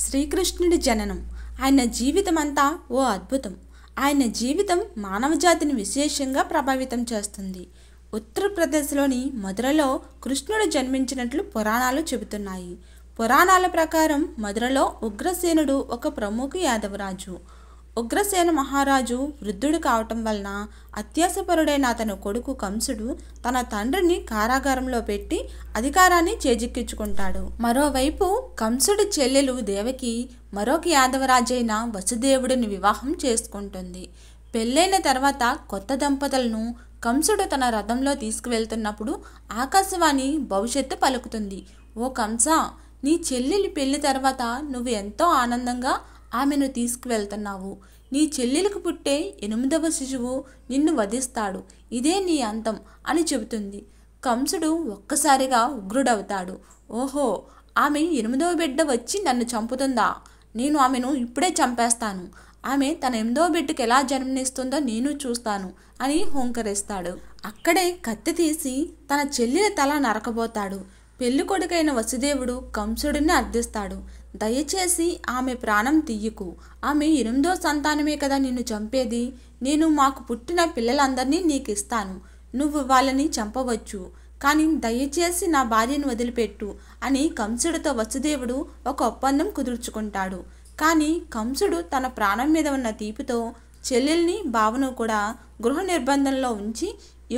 శ్రీకృష్ణుడి జననం. ఆయన జీవితమంతా ఓ అద్భుతం. ఆయన జీవితం మానవజాతిని విశేషంగా ప్రభావితం చేస్తుంది. ఉత్తరప్రదేశ్లోని మధురలో కృష్ణుడు జన్మించినట్లు పురాణాలు చెబుతున్నాయి. పురాణాల ప్రకారం మధురలో ఉగ్రసేనుడు ఒక ప్రముఖ యాదవరాజు. ఉగ్రసేన మహారాజు వృద్ధుడు కావటం వలన అత్యాసపరుడైన అతని కొడుకు కంసుడు తన తండ్రిని కారాగారంలో పెట్టి అధికారాన్ని చేజిక్కించుకుంటాడు. మరోవైపు కంసుడి చెల్లెలు దేవకి మరొక యాదవరాజైన వసుదేవుడిని వివాహం చేసుకుంటుంది. పెళ్ళైన తర్వాత కొత్త దంపతులను కంసుడు తన రథంలో తీసుకువెళ్తున్నప్పుడు ఆకాశవాణి భవిష్యత్తు పలుకుతుంది. ఓ కంస, నీ చెల్లెలి పెళ్లి తర్వాత నువ్వు ఎంతో ఆనందంగా ఆమెను తీసుకువెళ్తున్నావు. నీ చెల్లెలకు పుట్టే 8వ శిశువు నిన్ను వధిస్తాడు. ఇదే నీ అంతం అని చెబుతుంది. కంసుడు ఒక్కసారిగా ఉగ్రుడవుతాడు. ఓహో, ఆమె 8వ బిడ్డ వచ్చి నన్ను చంపుతుందా? నేను ఆమెను ఇప్పుడే చంపేస్తాను. ఆమె తన 8వ బిడ్డకు ఎలా జన్మనిస్తుందో నేను చూస్తాను అని హుంకరిస్తాడు. అక్కడే కత్తి తీసి తన చెల్లెల తల నరకబోతాడు. పెళ్లి కొడుకైన వసుదేవుడు కంసుడిని అర్థిస్తాడు. దయచేసి ఆమె ప్రాణం తీయకు. ఆమె 8వ సంతానమే కదా నిన్ను చంపేది. నేను మాకు పుట్టిన పిల్లలందరినీ నీకు ఇస్తాను. నువ్వు వాళ్ళని చంపవచ్చు, కానీ దయచేసి నా భార్యను వదిలిపెట్టు అని కంసుడితో వసుదేవుడు ఒక ఒప్పందం కుదుర్చుకుంటాడు. కానీ కంసుడు తన ప్రాణం మీద ఉన్న తీపితో చెల్లెల్ని బావను కూడా గృహ నిర్బంధంలో ఉంచి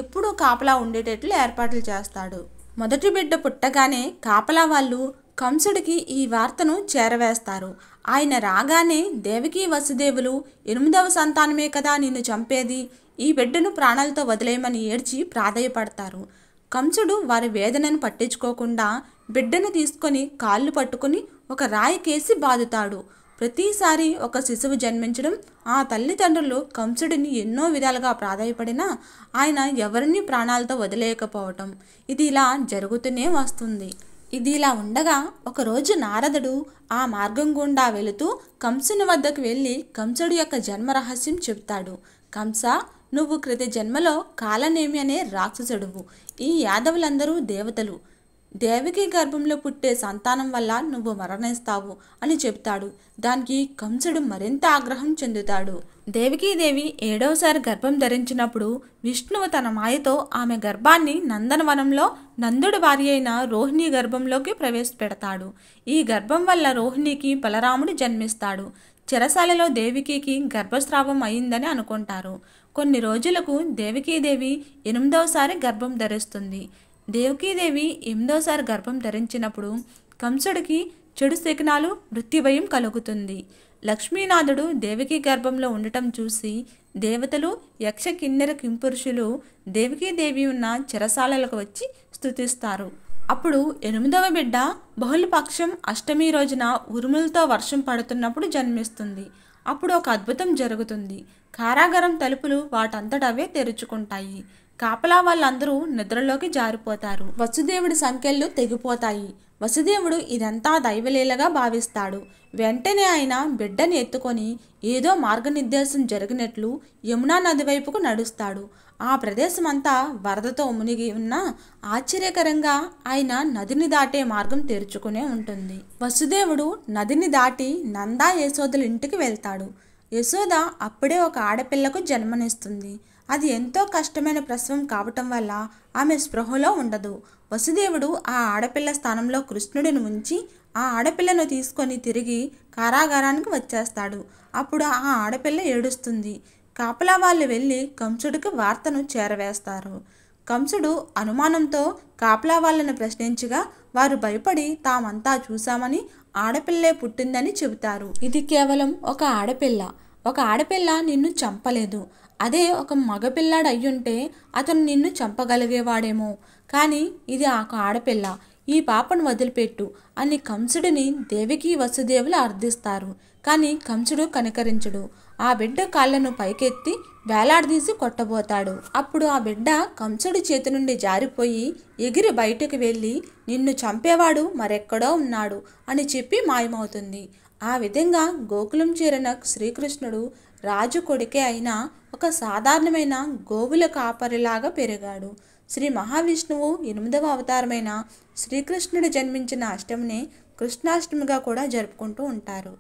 ఎప్పుడూ కాపలా ఉండేటట్లు ఏర్పాట్లు చేస్తాడు. మొదటి బిడ్డ పుట్టగానే కాపలా వాళ్ళు కంసుడికి ఈ వార్తను చేరవేస్తారు. ఆయన రాగానే దేవకి వసుదేవులు 8వ సంతానమే కదా నిన్ను చంపేది, ఈ బిడ్డను ప్రాణాలతో వదిలేయమని ఏడ్చి ప్రాధేయపడతారు. కంసుడు వారి వేదనను పట్టించుకోకుండా బిడ్డను తీసుకొని కాళ్ళు పట్టుకుని ఒక రాయి కేసి బాదుతాడు. ప్రతిసారి ఒక శిశువు జన్మించడం, ఆ తల్లిదండ్రులు కంసుడిని ఎన్నో విధాలుగా ప్రాధాయపడినా ఆయన ఎవరిని ప్రాణాలతో వదిలేయకపోవటం, ఇది ఇలా జరుగుతూనే వస్తుంది. ఇది ఇలా ఉండగా ఒకరోజు నారదుడు ఆ మార్గం గుండా వెళుతూ కంసుని వద్దకు వెళ్ళి కంసుడి యొక్క జన్మ రహస్యం చెబుతాడు. కంస, నువ్వు క్రిత జన్మలో కాలనేమి అనే రాక్షసుడువు. ఈ యాదవులందరూ దేవతలు. దేవకి గర్భంలో పుట్టే సంతానం వల్ల నువ్వు మరణిస్తావు అని చెప్తాడు. దానికి కంసుడు మరింత ఆగ్రహం చెందుతాడు. దేవకీదేవి 7వసారి గర్భం ధరించినప్పుడు విష్ణువు తన మాయతో ఆమె గర్భాన్ని నందనవనంలో నందుడి భార్య అయిన రోహిణి గర్భంలోకి ప్రవేశపెడతాడు. ఈ గర్భం వల్ల రోహిణికి బలరాముడు జన్మిస్తాడు. చెరసాలలో దేవకికి గర్భస్రావం అయిందని అనుకుంటారు. కొన్ని రోజులకు దేవకీదేవి 8వసారి గర్భం ధరిస్తుంది. దేవకీదేవి 8వసారి గర్భం ధరించినప్పుడు కంసుడికి చెడు శకునాలు, మృత్యుభయం కలుగుతుంది. లక్ష్మీనాథుడు దేవకీ గర్భంలో ఉండటం చూసి దేవతలు, యక్ష, కిన్నెర, కింపురుషులు దేవకీదేవి ఉన్న చెరసాలలకు వచ్చి స్తుతిస్తారు. అప్పుడు 8వ బిడ్డ బహుళపక్షం అష్టమి రోజున ఉరుములతో వర్షం పడుతున్నప్పుడు జన్మిస్తుంది. అప్పుడు ఒక అద్భుతం జరుగుతుంది. కారాగారం తలుపులు వాటంతటవే తెరుచుకుంటాయి. కాపలా వాళ్ళందరూ నిద్రలోకి జారిపోతారు. వసుదేవుడి సంకెళ్ళు తెగిపోతాయి. వసుదేవుడు ఇదంతా దైవలీలగా భావిస్తాడు. వెంటనే ఆయన బిడ్డని ఎత్తుకొని ఏదో మార్గనిర్దేశం జరిగినట్లు యమునా నది వైపుకు నడుస్తాడు. ఆ ప్రదేశమంతా వరదతో మునిగి ఉన్నా ఆశ్చర్యకరంగా ఆయన నదిని దాటే మార్గం తెరుచుకునే ఉంటుంది. వసుదేవుడు నదిని దాటి నందా యశోదల ఇంటికి వెళ్తాడు. యశోద అప్పుడే ఒక ఆడపిల్లకు జన్మనిస్తుంది. అది ఎంతో కష్టమైన ప్రసవం కావటం వల్ల ఆమె స్పృహలో ఉండదు. వసుదేవుడు ఆ ఆడపిల్ల స్థానంలో కృష్ణుడిని ఉంచి ఆ ఆడపిల్లను తీసుకొని తిరిగి కారాగారానికి వచ్చేస్తాడు. అప్పుడు ఆ ఆడపిల్ల ఏడుస్తుంది. కాపలా వాళ్ళు వెళ్ళి కంసుడికి వార్తను చేరవేస్తారు. కంసుడు అనుమానంతో కాపలా వాళ్ళను ప్రశ్నించగా వారు భయపడి తామంతా చూశామని ఆడపిల్లే పుట్టిందని చెబుతారు. ఇది కేవలం ఒక ఆడపిల్ల. ఒక ఆడపిల్ల నిన్ను చంపలేదు. అదే ఒక మగపిల్లాడు అయ్యుంటే అతను నిన్ను చంపగలిగేవాడేమో, కానీ ఇది ఒక ఆడపిల్ల. ఈ పాపను వదిలిపెట్టు అని కంసుడిని దేవకి వసుదేవులు అర్థిస్తారు. కానీ కంసుడు కనికరించడు. ఆ బిడ్డ కాళ్లను పైకెత్తి వేలాడదీసి కొట్టబోతాడు. అప్పుడు ఆ బిడ్డ కంసుడి చేతి నుండి జారిపోయి ఎగిరి బయటకు వెళ్ళి నిన్ను చంపేవాడు మరెక్కడో ఉన్నాడు అని చెప్పి మాయమవుతుంది. ఆ విధంగా గోకులం చేరిన శ్రీకృష్ణుడు రాజు కొడుకే అయినా ఒక సాధారణమైన గోవుల కాపరిలాగా పెరిగాడు. శ్రీ మహావిష్ణువు 8వ అవతారమైన శ్రీకృష్ణుడు జన్మించిన అష్టమిని కృష్ణాష్టమిగా కూడా జరుపుకుంటూ ఉంటారు.